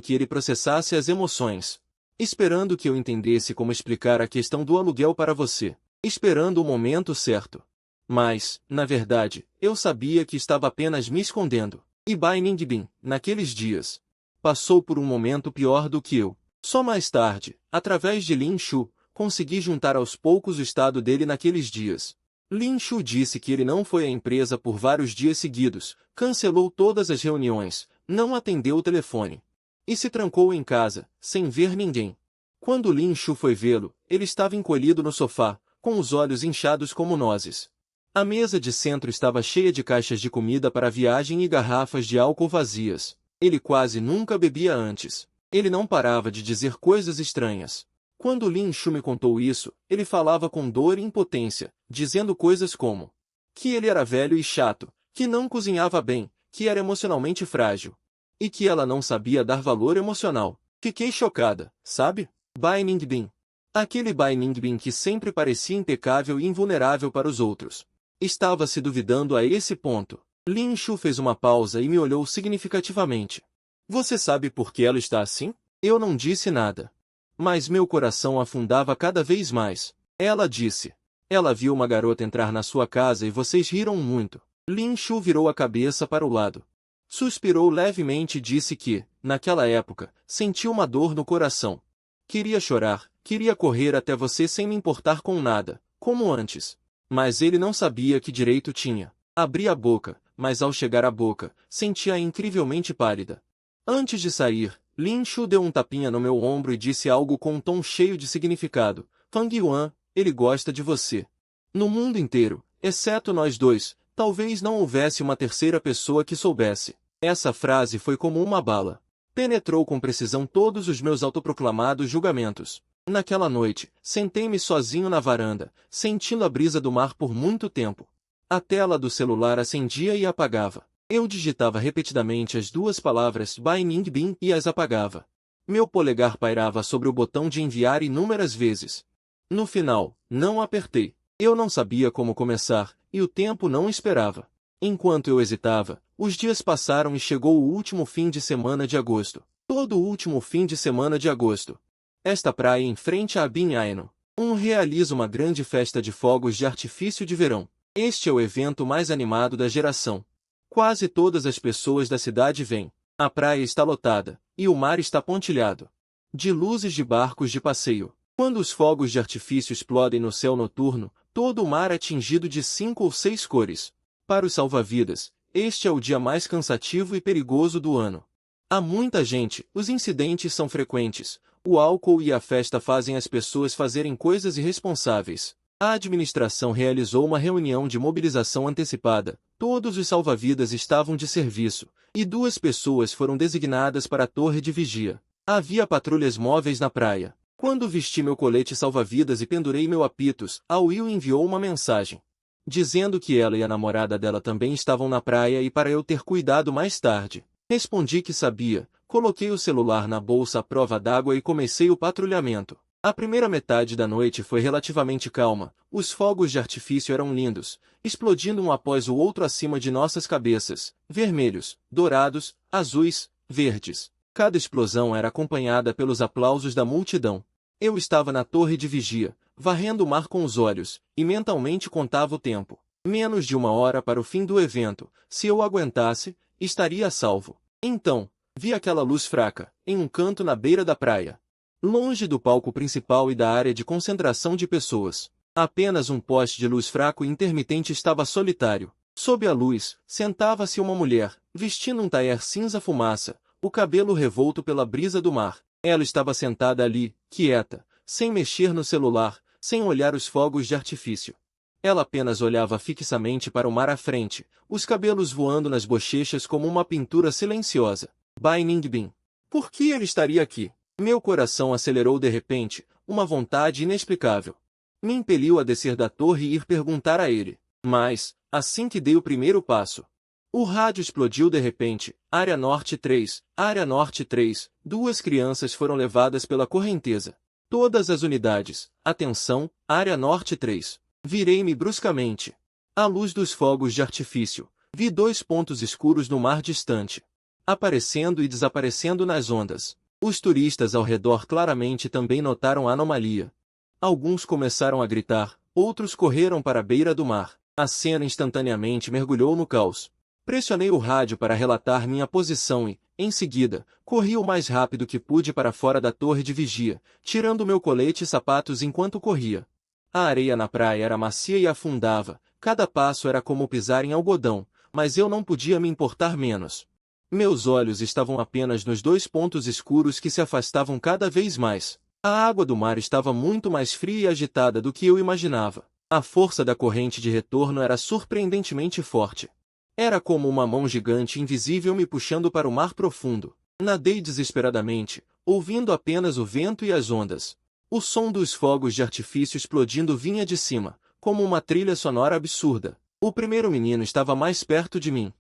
que ele processasse as emoções. Esperando que eu entendesse como explicar a questão do aluguel para você. Esperando o momento certo. Mas, na verdade, eu sabia que estava apenas me escondendo. E Bai Ningbin, naqueles dias, passou por um momento pior do que eu. Só mais tarde, através de Lin Shu, consegui juntar aos poucos o estado dele naqueles dias. Lin Shu disse que ele não foi à empresa por vários dias seguidos, cancelou todas as reuniões, não atendeu o telefone. E se trancou em casa, sem ver ninguém. Quando Lin Shu foi vê-lo, ele estava encolhido no sofá, com os olhos inchados como nozes. A mesa de centro estava cheia de caixas de comida para a viagem e garrafas de álcool vazias. Ele quase nunca bebia antes. Ele não parava de dizer coisas estranhas. Quando Lin Shu me contou isso, ele falava com dor e impotência, dizendo coisas como que ele era velho e chato, que não cozinhava bem, que era emocionalmente frágil. E que ela não sabia dar valor emocional. Fiquei chocada, sabe? Bai Ningbin. Aquele Bai Ningbin que sempre parecia impecável e invulnerável para os outros. Estava se duvidando a esse ponto. Lin Shu fez uma pausa e me olhou significativamente. Você sabe por que ela está assim? Eu não disse nada. Mas meu coração afundava cada vez mais. Ela disse. Ela viu uma garota entrar na sua casa e vocês riram muito. Lin Shu virou a cabeça para o lado. Suspirou levemente e disse que, naquela época, sentiu uma dor no coração. Queria chorar, queria correr até você sem me importar com nada, como antes. Mas ele não sabia que direito tinha. Abri a boca, mas ao chegar à boca, sentia-a incrivelmente pálida. Antes de sair, Lin Shu deu um tapinha no meu ombro e disse algo com um tom cheio de significado. Fang Yuan, ele gosta de você. No mundo inteiro, exceto nós dois, talvez não houvesse uma terceira pessoa que soubesse. Essa frase foi como uma bala. Penetrou com precisão todos os meus autoproclamados julgamentos. Naquela noite, sentei-me sozinho na varanda, sentindo a brisa do mar por muito tempo. A tela do celular acendia e apagava. Eu digitava repetidamente as 2 palavras Bai Ningbin e as apagava. Meu polegar pairava sobre o botão de enviar inúmeras vezes. No final, não apertei. Eu não sabia como começar, e o tempo não esperava. Enquanto eu hesitava, os dias passaram e chegou o último fim de semana de agosto. Todo o último fim de semana de agosto. Esta praia em frente a Binhaeno. Realiza uma grande festa de fogos de artifício de verão. Este é o evento mais animado da geração. Quase todas as pessoas da cidade vêm. A praia está lotada, e o mar está pontilhado de luzes de barcos de passeio. Quando os fogos de artifício explodem no céu noturno, todo o mar é tingido de 5 ou 6 cores. Para os salva-vidas, este é o dia mais cansativo e perigoso do ano. Há muita gente, os incidentes são frequentes, o álcool e a festa fazem as pessoas fazerem coisas irresponsáveis. A administração realizou uma reunião de mobilização antecipada, todos os salva-vidas estavam de serviço, e 2 pessoas foram designadas para a torre de vigia. Havia patrulhas móveis na praia. Quando vesti meu colete salva-vidas e pendurei meu apitos, a Will enviou uma mensagem, dizendo que ela e a namorada dela também estavam na praia e para eu ter cuidado mais tarde. Respondi que sabia, coloquei o celular na bolsa à prova d'água e comecei o patrulhamento. A primeira metade da noite foi relativamente calma, os fogos de artifício eram lindos, explodindo um após o outro acima de nossas cabeças, vermelhos, dourados, azuis, verdes. Cada explosão era acompanhada pelos aplausos da multidão. Eu estava na torre de vigia, varrendo o mar com os olhos, e mentalmente contava o tempo. Menos de 1 hora para o fim do evento. Se eu aguentasse, estaria a salvo. Então, vi aquela luz fraca, em um canto na beira da praia. Longe do palco principal e da área de concentração de pessoas. Apenas um poste de luz fraco e intermitente estava solitário. Sob a luz, sentava-se uma mulher, vestindo um taier cinza fumaça, o cabelo revolto pela brisa do mar. Ela estava sentada ali, quieta, sem mexer no celular, sem olhar os fogos de artifício. Ela apenas olhava fixamente para o mar à frente, os cabelos voando nas bochechas como uma pintura silenciosa. Bai Ningbin. Por que ele estaria aqui? Meu coração acelerou de repente, uma vontade inexplicável. Me impeliu a descer da torre e ir perguntar a ele. Mas, assim que dei o primeiro passo, o rádio explodiu de repente. Área Norte 3, Área Norte 3, 2 crianças foram levadas pela correnteza. Todas as unidades, atenção, Área Norte 3. Virei-me bruscamente. À luz dos fogos de artifício, vi 2 pontos escuros no mar distante, aparecendo e desaparecendo nas ondas. Os turistas ao redor claramente também notaram a anomalia. Alguns começaram a gritar, outros correram para a beira do mar. A cena instantaneamente mergulhou no caos. Pressionei o rádio para relatar minha posição e, em seguida, corri o mais rápido que pude para fora da torre de vigia, tirando meu colete e sapatos enquanto corria. A areia na praia era macia e afundava, cada passo era como pisar em algodão, mas eu não podia me importar menos. Meus olhos estavam apenas nos 2 pontos escuros que se afastavam cada vez mais. A água do mar estava muito mais fria e agitada do que eu imaginava. A força da corrente de retorno era surpreendentemente forte. Era como uma mão gigante invisível me puxando para o mar profundo. Nadei desesperadamente, ouvindo apenas o vento e as ondas. O som dos fogos de artifício explodindo vinha de cima, como uma trilha sonora absurda. O primeiro menino estava mais perto de mim.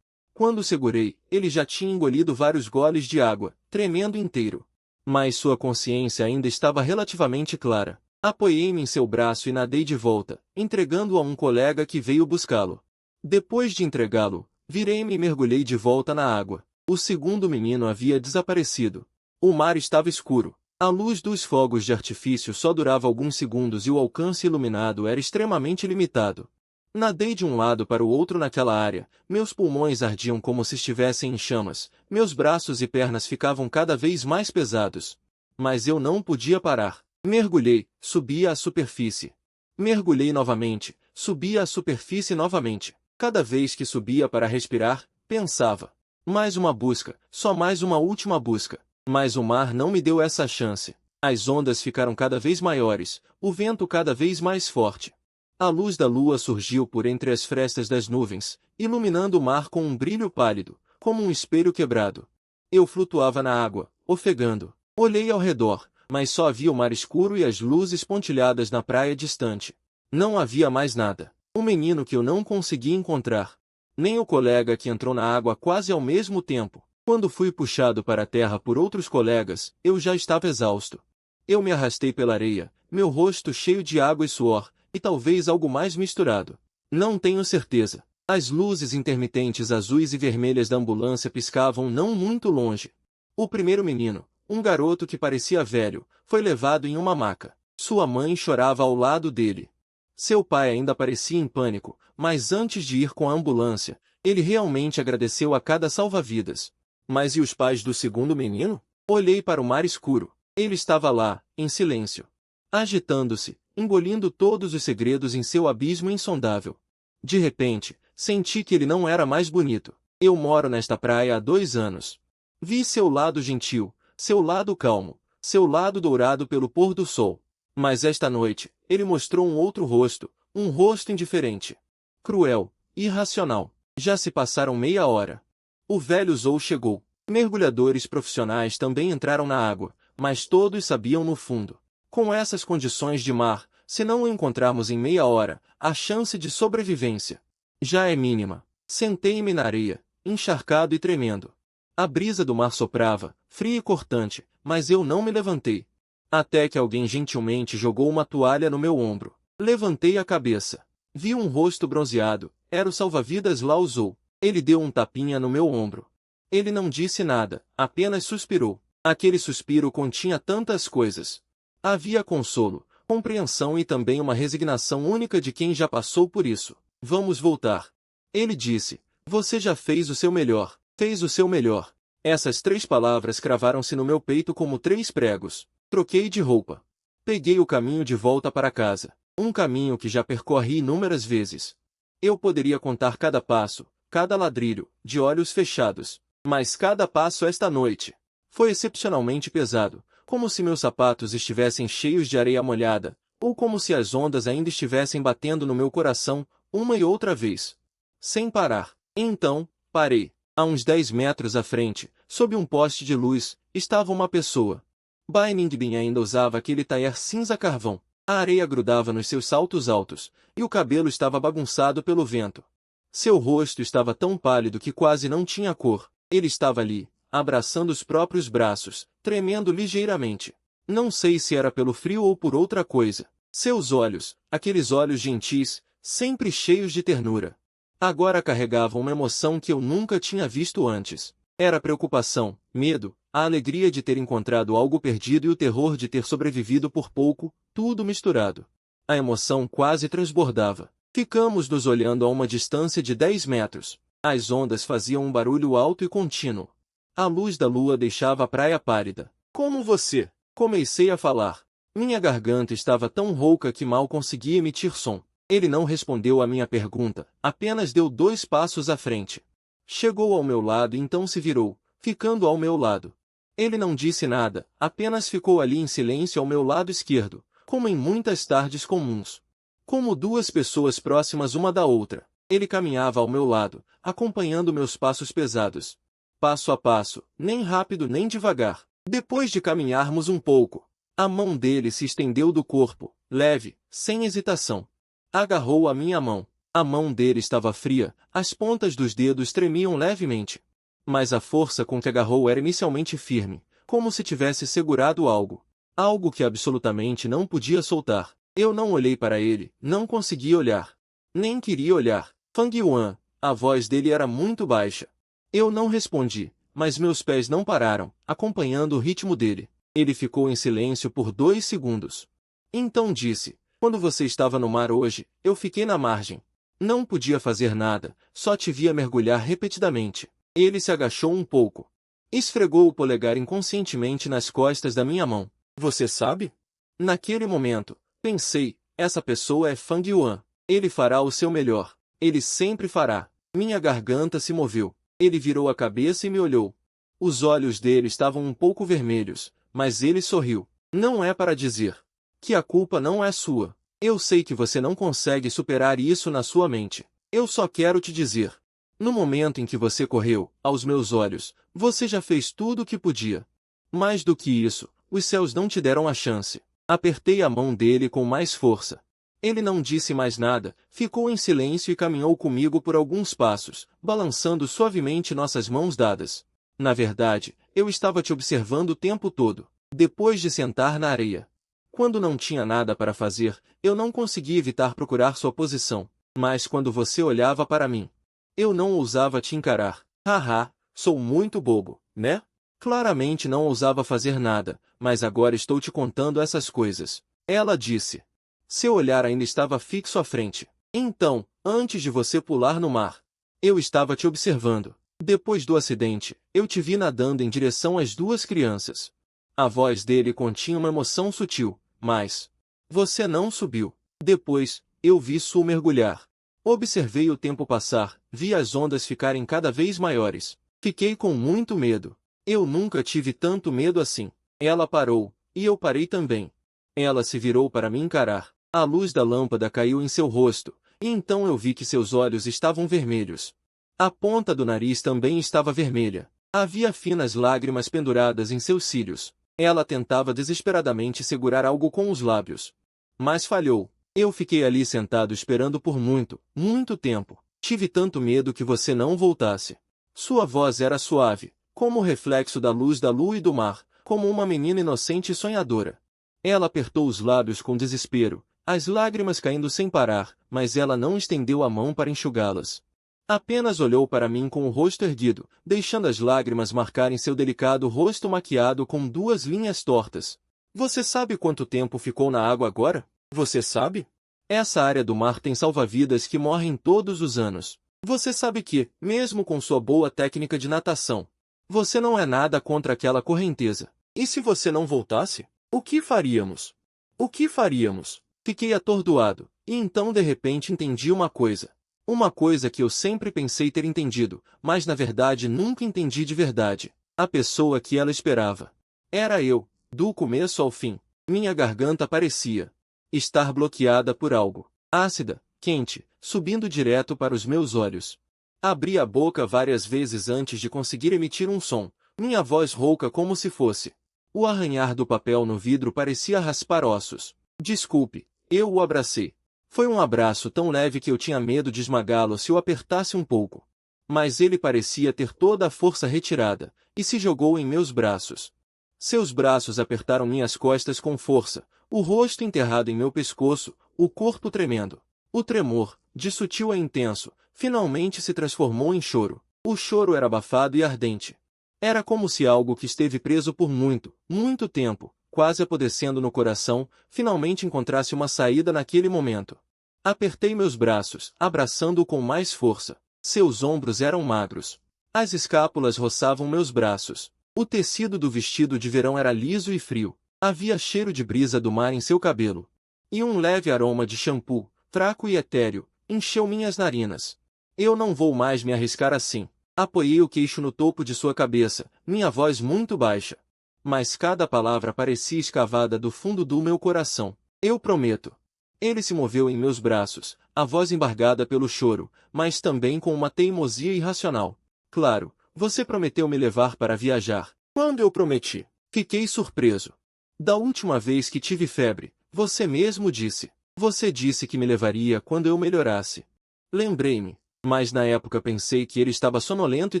Quando segurei, ele já tinha engolido vários goles de água, tremendo inteiro. Mas sua consciência ainda estava relativamente clara. Apoiei-me em seu braço e nadei de volta, entregando-o a um colega que veio buscá-lo. Depois de entregá-lo, virei-me e mergulhei de volta na água. O segundo menino havia desaparecido. O mar estava escuro. A luz dos fogos de artifício só durava alguns segundos e o alcance iluminado era extremamente limitado. Nadei de um lado para o outro naquela área, meus pulmões ardiam como se estivessem em chamas, meus braços e pernas ficavam cada vez mais pesados. Mas eu não podia parar. Mergulhei, subia à superfície. Mergulhei novamente, subia à superfície novamente. Cada vez que subia para respirar, pensava. Mais uma busca, só mais uma última busca. Mas o mar não me deu essa chance. As ondas ficaram cada vez maiores, o vento cada vez mais forte. A luz da lua surgiu por entre as frestas das nuvens, iluminando o mar com um brilho pálido, como um espelho quebrado. Eu flutuava na água, ofegando. Olhei ao redor, mas só havia o mar escuro e as luzes pontilhadas na praia distante. Não havia mais nada. O menino que eu não conseguia encontrar. Nem o colega que entrou na água quase ao mesmo tempo. Quando fui puxado para a terra por outros colegas, eu já estava exausto. Eu me arrastei pela areia, meu rosto cheio de água e suor, e talvez algo mais misturado. Não tenho certeza. As luzes intermitentes azuis e vermelhas da ambulância piscavam não muito longe. O primeiro menino, um garoto que parecia velho, foi levado em uma maca. Sua mãe chorava ao lado dele. Seu pai ainda parecia em pânico, mas antes de ir com a ambulância, ele realmente agradeceu a cada salva-vidas. Mas e os pais do segundo menino? Olhei para o mar escuro. Ele estava lá, em silêncio, agitando-se, engolindo todos os segredos em seu abismo insondável. De repente, senti que ele não era mais bonito. Eu moro nesta praia há 2 anos. Vi seu lado gentil, seu lado calmo, seu lado dourado pelo pôr do sol. Mas esta noite, ele mostrou um rosto indiferente. Cruel, irracional. Já se passaram meia hora. O velho Zou chegou. Mergulhadores profissionais também entraram na água, mas todos sabiam no fundo. Com essas condições de mar, se não o encontrarmos em meia hora, a chance de sobrevivência já é mínima. Sentei-me na areia, encharcado e tremendo. A brisa do mar soprava, fria e cortante, mas eu não me levantei. Até que alguém gentilmente jogou uma toalha no meu ombro. Levantei a cabeça. Vi um rosto bronzeado, era o salva-vidas Lao Zou. Ele deu um tapinha no meu ombro. Ele não disse nada, apenas suspirou. Aquele suspiro continha tantas coisas. Havia consolo, compreensão e também uma resignação única de quem já passou por isso. Vamos voltar. Ele disse, você já fez o seu melhor, fez o seu melhor. Essas 3 palavras cravaram-se no meu peito como 3 pregos. Troquei de roupa. Peguei o caminho de volta para casa. Um caminho que já percorri inúmeras vezes. Eu poderia contar cada passo, cada ladrilho, de olhos fechados. Mas cada passo esta noite foi excepcionalmente pesado, como se meus sapatos estivessem cheios de areia molhada, ou como se as ondas ainda estivessem batendo no meu coração, uma e outra vez. Sem parar. Então, parei. A uns 10 metros à frente, sob um poste de luz, estava uma pessoa. Bai Ningbin ainda usava aquele taier cinza carvão. A areia grudava nos seus saltos altos, e o cabelo estava bagunçado pelo vento. Seu rosto estava tão pálido que quase não tinha cor. Ele estava ali, abraçando os próprios braços, tremendo ligeiramente. Não sei se era pelo frio ou por outra coisa. Seus olhos, aqueles olhos gentis, sempre cheios de ternura, agora carregavam uma emoção que eu nunca tinha visto antes. Era preocupação, medo, a alegria de ter encontrado algo perdido e o terror de ter sobrevivido por pouco, tudo misturado. A emoção quase transbordava. Ficamos nos olhando a uma distância de 10 metros. As ondas faziam um barulho alto e contínuo. A luz da lua deixava a praia pálida. Como você? Comecei a falar. Minha garganta estava tão rouca que mal conseguia emitir som. Ele não respondeu à minha pergunta, apenas deu 2 passos à frente. Chegou ao meu lado e então se virou, ficando ao meu lado. Ele não disse nada, apenas ficou ali em silêncio ao meu lado esquerdo, como em muitas tardes comuns. Como 2 pessoas próximas uma da outra. Ele caminhava ao meu lado, acompanhando meus passos pesados. Passo a passo, nem rápido nem devagar. Depois de caminharmos um pouco, a mão dele se estendeu do corpo, leve, sem hesitação. Agarrou a minha mão. A mão dele estava fria, as pontas dos dedos tremiam levemente. Mas a força com que agarrou era inicialmente firme, como se tivesse segurado algo. Algo que absolutamente não podia soltar. Eu não olhei para ele, não consegui olhar. Nem queria olhar. Fang Yuan, a voz dele era muito baixa. Eu não respondi, mas meus pés não pararam, acompanhando o ritmo dele. Ele ficou em silêncio por 2 segundos. Então disse, quando você estava no mar hoje, eu fiquei na margem. Não podia fazer nada, só te via mergulhar repetidamente. Ele se agachou um pouco. Esfregou o polegar inconscientemente nas costas da minha mão. Você sabe? Naquele momento, pensei, essa pessoa é Fang Yuan. Ele fará o seu melhor. Ele sempre fará. Minha garganta se moveu. Ele virou a cabeça e me olhou. Os olhos dele estavam um pouco vermelhos, mas ele sorriu. Não é para dizer que a culpa não é sua. Eu sei que você não consegue superar isso na sua mente. Eu só quero te dizer. No momento em que você correu, aos meus olhos, você já fez tudo o que podia. Mais do que isso, os céus não te deram a chance. Apertei a mão dele com mais força. Ele não disse mais nada, ficou em silêncio e caminhou comigo por alguns passos, balançando suavemente nossas mãos dadas. Na verdade, eu estava te observando o tempo todo. Depois de sentar na areia, quando não tinha nada para fazer, eu não conseguia evitar procurar sua posição. Mas quando você olhava para mim, eu não ousava te encarar. Haha, sou muito bobo, né? Claramente não ousava fazer nada, mas agora estou te contando essas coisas. Ela disse. Seu olhar ainda estava fixo à frente. Então, antes de você pular no mar, eu estava te observando. Depois do acidente, eu te vi nadando em direção às 2 crianças. A voz dele continha uma emoção sutil. Mas você não subiu. Depois, eu vi Su mergulhar. Observei o tempo passar, vi as ondas ficarem cada vez maiores. Fiquei com muito medo. Eu nunca tive tanto medo assim. Ela parou, e eu parei também. Ela se virou para me encarar. A luz da lâmpada caiu em seu rosto, e então eu vi que seus olhos estavam vermelhos. A ponta do nariz também estava vermelha. Havia finas lágrimas penduradas em seus cílios. Ela tentava desesperadamente segurar algo com os lábios. Mas falhou. Eu fiquei ali sentado esperando por muito, muito tempo. Tive tanto medo que você não voltasse. Sua voz era suave, como o reflexo da luz da lua e do mar, como uma menina inocente e sonhadora. Ela apertou os lábios com desespero, as lágrimas caindo sem parar, mas ela não estendeu a mão para enxugá-las. Apenas olhou para mim com o rosto erguido, deixando as lágrimas marcarem seu delicado rosto maquiado com duas linhas tortas. Você sabe quanto tempo ficou na água agora? Você sabe? Essa área do mar tem salva-vidas que morrem todos os anos. Você sabe que, mesmo com sua boa técnica de natação, você não é nada contra aquela correnteza. E se você não voltasse? O que faríamos? O que faríamos? Fiquei atordoado, e então de repente entendi uma coisa. Uma coisa que eu sempre pensei ter entendido, mas na verdade nunca entendi de verdade. A pessoa que ela esperava. Era eu, do começo ao fim. Minha garganta parecia estar bloqueada por algo ácida, quente, subindo direto para os meus olhos. Abri a boca várias vezes antes de conseguir emitir um som, minha voz rouca como se fosse. O arranhar do papel no vidro parecia raspar ossos. Desculpe, eu o abracei. Foi um abraço tão leve que eu tinha medo de esmagá-lo se o apertasse um pouco. Mas ele parecia ter toda a força retirada, e se jogou em meus braços. Seus braços apertaram minhas costas com força, o rosto enterrado em meu pescoço, o corpo tremendo. O tremor, de sutil a intenso, finalmente se transformou em choro. O choro era abafado e ardente. Era como se algo que esteve preso por muito, muito tempo, quase apodrecendo no coração, finalmente encontrasse uma saída naquele momento. Apertei meus braços, abraçando-o com mais força. Seus ombros eram magros. As escápulas roçavam meus braços. O tecido do vestido de verão era liso e frio. Havia cheiro de brisa do mar em seu cabelo. E um leve aroma de shampoo, fraco e etéreo, encheu minhas narinas. Eu não vou mais me arriscar assim. Apoiei o queixo no topo de sua cabeça, minha voz muito baixa. Mas cada palavra parecia escavada do fundo do meu coração. Eu prometo. Ele se moveu em meus braços, a voz embargada pelo choro, mas também com uma teimosia irracional. Claro, você prometeu me levar para viajar. Quando eu prometi? Fiquei surpreso. Da última vez que tive febre, você mesmo disse. Você disse que me levaria quando eu melhorasse. Lembrei-me, mas na época pensei que ele estava sonolento e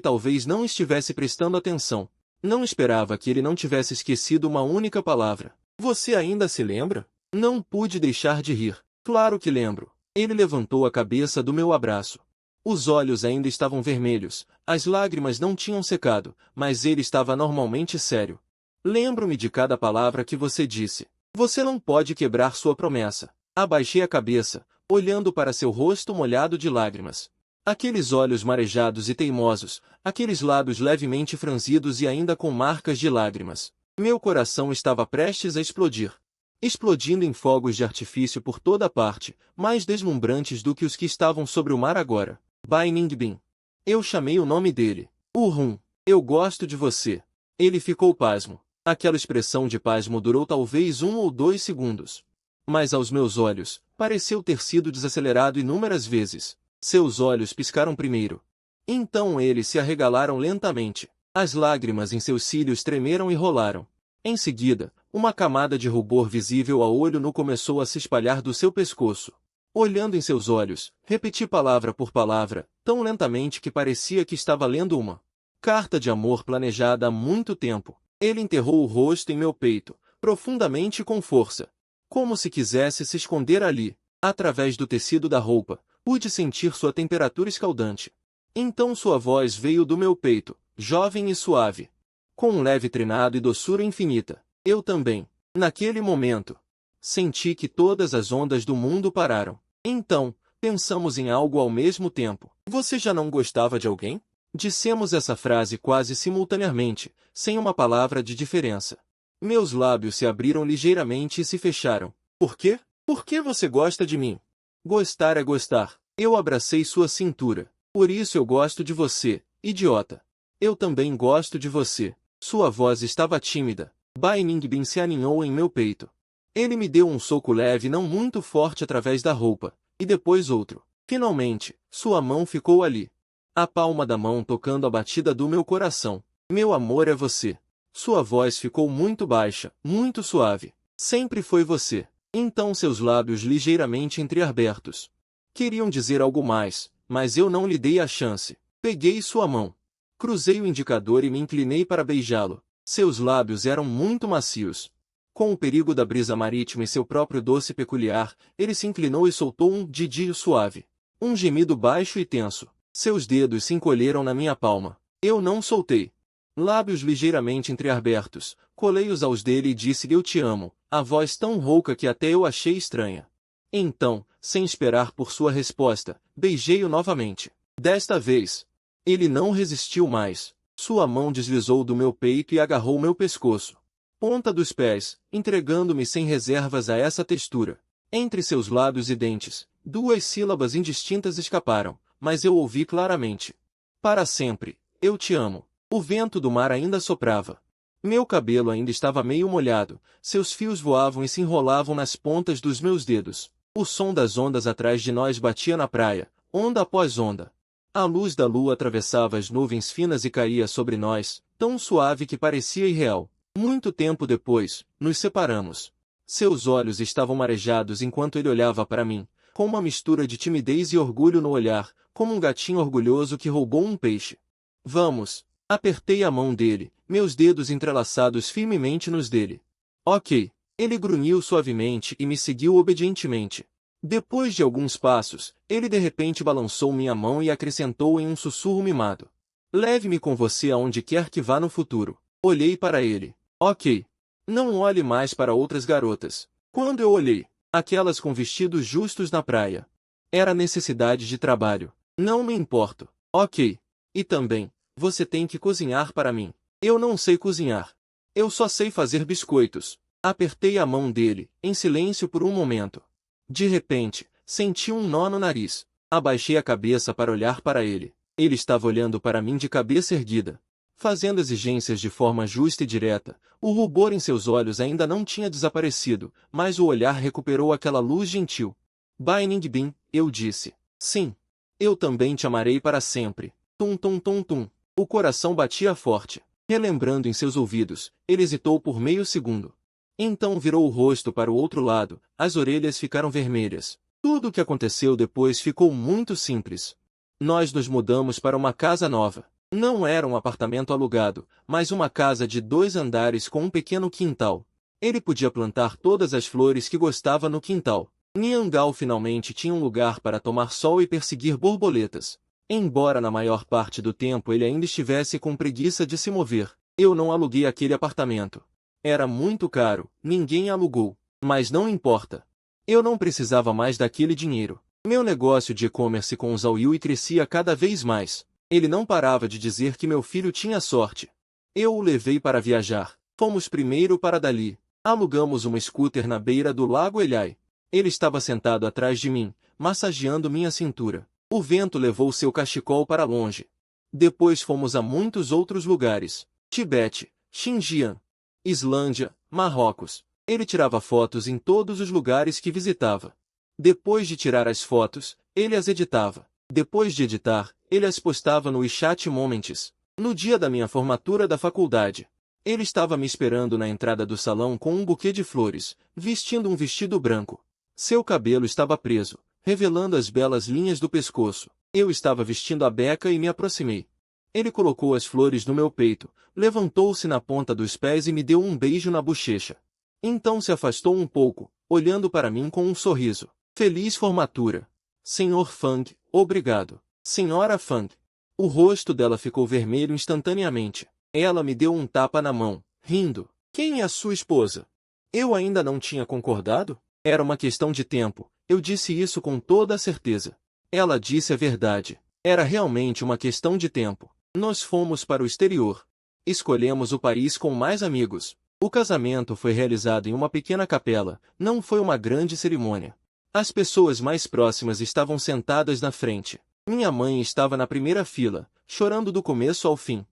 talvez não estivesse prestando atenção. Não esperava que ele não tivesse esquecido uma única palavra. Você ainda se lembra? Não pude deixar de rir. Claro que lembro. Ele levantou a cabeça do meu abraço. Os olhos ainda estavam vermelhos, as lágrimas não tinham secado, mas ele estava normalmente sério. Lembro-me de cada palavra que você disse. Você não pode quebrar sua promessa. Abaixei a cabeça, olhando para seu rosto molhado de lágrimas. Aqueles olhos marejados e teimosos, aqueles lábios levemente franzidos e ainda com marcas de lágrimas. Meu coração estava prestes a explodir. Explodindo em fogos de artifício por toda parte, mais deslumbrantes do que os que estavam sobre o mar agora. Bai Ningbin. Eu chamei o nome dele. Uhum. Eu gosto de você. Ele ficou pasmo. Aquela expressão de pasmo durou talvez 1 ou 2 segundos. Mas aos meus olhos, pareceu ter sido desacelerado inúmeras vezes. Seus olhos piscaram primeiro. Então eles se arregalaram lentamente. As lágrimas em seus cílios tremeram e rolaram. Em seguida, uma camada de rubor visível a olho nu começou a se espalhar do seu pescoço. Olhando em seus olhos, repeti palavra por palavra, tão lentamente que parecia que estava lendo uma carta de amor planejada há muito tempo. Ele enterrou o rosto em meu peito, profundamente e com força. Como se quisesse se esconder ali. Através do tecido da roupa, pude sentir sua temperatura escaldante. Então sua voz veio do meu peito, jovem e suave. Com um leve trinado e doçura infinita. Eu também. Naquele momento, senti que todas as ondas do mundo pararam. Então, pensamos em algo ao mesmo tempo. Você já não gostava de alguém? Dissemos essa frase quase simultaneamente, sem uma palavra de diferença. Meus lábios se abriram ligeiramente e se fecharam. Por quê? Por que você gosta de mim? Gostar é gostar. Eu abracei sua cintura. Por isso eu gosto de você, idiota. Eu também gosto de você. Sua voz estava tímida. Bai Ningbin se aninhou em meu peito. Ele me deu um soco leve não muito forte através da roupa, e depois outro. Finalmente, sua mão ficou ali. A palma da mão tocando a batida do meu coração. Meu amor é você. Sua voz ficou muito baixa, muito suave. Sempre foi você. Então seus lábios ligeiramente entreabertos. Queriam dizer algo mais, mas eu não lhe dei a chance. Peguei sua mão. Cruzei o indicador e me inclinei para beijá-lo. Seus lábios eram muito macios. Com o perigo da brisa marítima e seu próprio doce peculiar, ele se inclinou e soltou um didio suave. Um gemido baixo e tenso. Seus dedos se encolheram na minha palma. Eu não soltei. Lábios ligeiramente entreabertos, colei-os aos dele e disse-lhe eu te amo, a voz tão rouca que até eu achei estranha. Então, sem esperar por sua resposta, beijei-o novamente. Desta vez, ele não resistiu mais. Sua mão deslizou do meu peito e agarrou meu pescoço. Ponta dos pés, entregando-me sem reservas a essa textura. Entre seus lábios e dentes, duas sílabas indistintas escaparam, mas eu ouvi claramente. Para sempre, eu te amo. O vento do mar ainda soprava. Meu cabelo ainda estava meio molhado, seus fios voavam e se enrolavam nas pontas dos meus dedos. O som das ondas atrás de nós batia na praia, onda após onda. A luz da lua atravessava as nuvens finas e caía sobre nós, tão suave que parecia irreal. Muito tempo depois, nos separamos. Seus olhos estavam marejados enquanto ele olhava para mim, com uma mistura de timidez e orgulho no olhar, como um gatinho orgulhoso que roubou um peixe. Vamos! Apertei a mão dele, meus dedos entrelaçados firmemente nos dele. Ok. Ele grunhiu suavemente e me seguiu obedientemente. Depois de alguns passos, ele de repente balançou minha mão e acrescentou em um sussurro mimado. Leve-me com você aonde quer que vá no futuro. Olhei para ele. Ok. Não olhe mais para outras garotas. Quando eu olhei, aquelas com vestidos justos na praia. Era necessidade de trabalho. Não me importo. Ok. E também, você tem que cozinhar para mim. Eu não sei cozinhar. Eu só sei fazer biscoitos. Apertei a mão dele, em silêncio por um momento. De repente, senti um nó no nariz. Abaixei a cabeça para olhar para ele. Ele estava olhando para mim de cabeça erguida. Fazendo exigências de forma justa e direta, o rubor em seus olhos ainda não tinha desaparecido, mas o olhar recuperou aquela luz gentil. Bai Ningbin, eu disse. Sim. Eu também te amarei para sempre. Tum tum tum tum. O coração batia forte. Relembrando em seus ouvidos, ele hesitou por meio segundo. Então virou o rosto para o outro lado, as orelhas ficaram vermelhas. Tudo o que aconteceu depois ficou muito simples. Nós nos mudamos para uma casa nova. Não era um apartamento alugado, mas uma casa de 2 andares com um pequeno quintal. Ele podia plantar todas as flores que gostava no quintal. Niangal finalmente tinha um lugar para tomar sol e perseguir borboletas. Embora na maior parte do tempo ele ainda estivesse com preguiça de se mover, eu não aluguei aquele apartamento. Era muito caro, ninguém alugou. Mas não importa. Eu não precisava mais daquele dinheiro. Meu negócio de e-commerce com o Zhao Yui crescia cada vez mais. Ele não parava de dizer que meu filho tinha sorte. Eu o levei para viajar. Fomos primeiro para Dali. Alugamos uma scooter na beira do lago Elhai. Ele estava sentado atrás de mim, massageando minha cintura. O vento levou seu cachecol para longe. Depois fomos a muitos outros lugares. Tibete, Xinjiang, Islândia, Marrocos. Ele tirava fotos em todos os lugares que visitava. Depois de tirar as fotos, ele as editava. Depois de editar, ele as postava no WeChat Moments. No dia da minha formatura da faculdade, ele estava me esperando na entrada do salão com um buquê de flores, vestindo um vestido branco. Seu cabelo estava preso, revelando as belas linhas do pescoço. Eu estava vestindo a beca e me aproximei. Ele colocou as flores no meu peito, levantou-se na ponta dos pés e me deu um beijo na bochecha. Então se afastou um pouco, olhando para mim com um sorriso. Feliz formatura. Senhor Fang, obrigado. Senhora Fang. O rosto dela ficou vermelho instantaneamente. Ela me deu um tapa na mão, rindo. Quem é a sua esposa? Eu ainda não tinha concordado? Era uma questão de tempo. Eu disse isso com toda a certeza. Ela disse a verdade. Era realmente uma questão de tempo. Nós fomos para o exterior. Escolhemos o país com mais amigos. O casamento foi realizado em uma pequena capela, não foi uma grande cerimônia. As pessoas mais próximas estavam sentadas na frente. Minha mãe estava na primeira fila, chorando do começo ao fim.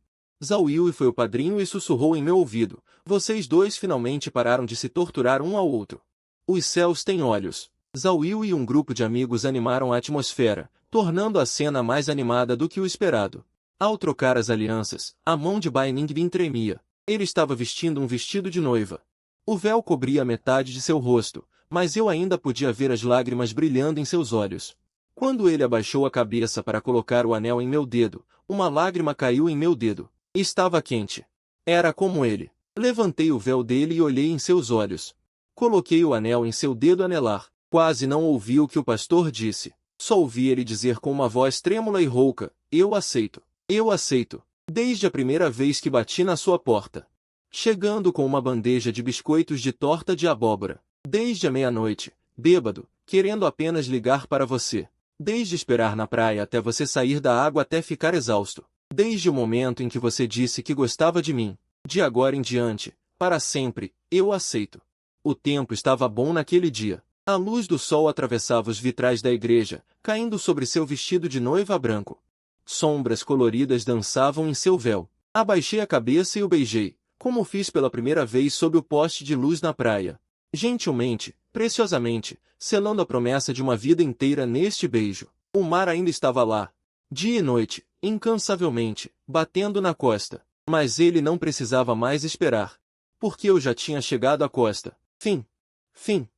Zhao Yui foi o padrinho e sussurrou em meu ouvido. Vocês dois finalmente pararam de se torturar um ao outro. Os céus têm olhos. Zhao Yui e um grupo de amigos animaram a atmosfera, tornando a cena mais animada do que o esperado. Ao trocar as alianças, a mão de Bai Ningbin tremia. Ele estava vestindo um vestido de noiva. O véu cobria metade de seu rosto, mas eu ainda podia ver as lágrimas brilhando em seus olhos. Quando ele abaixou a cabeça para colocar o anel em meu dedo, uma lágrima caiu em meu dedo. Estava quente. Era como ele. Levantei o véu dele e olhei em seus olhos. Coloquei o anel em seu dedo anelar. Quase não ouvi o que o pastor disse. Só ouvi ele dizer com uma voz trêmula e rouca: eu aceito. Eu aceito. Desde a primeira vez que bati na sua porta. Chegando com uma bandeja de biscoitos de torta de abóbora. Desde a meia-noite, bêbado, querendo apenas ligar para você. Desde esperar na praia até você sair da água até ficar exausto. Desde o momento em que você disse que gostava de mim. De agora em diante, para sempre, eu aceito. O tempo estava bom naquele dia. A luz do sol atravessava os vitrais da igreja, caindo sobre seu vestido de noiva branco. Sombras coloridas dançavam em seu véu. Abaixei a cabeça e o beijei, como fiz pela primeira vez sob o poste de luz na praia. Gentilmente, preciosamente, selando a promessa de uma vida inteira neste beijo. O mar ainda estava lá. Dia e noite, incansavelmente, batendo na costa. Mas ele não precisava mais esperar. Porque eu já tinha chegado à costa. Fim. Fim.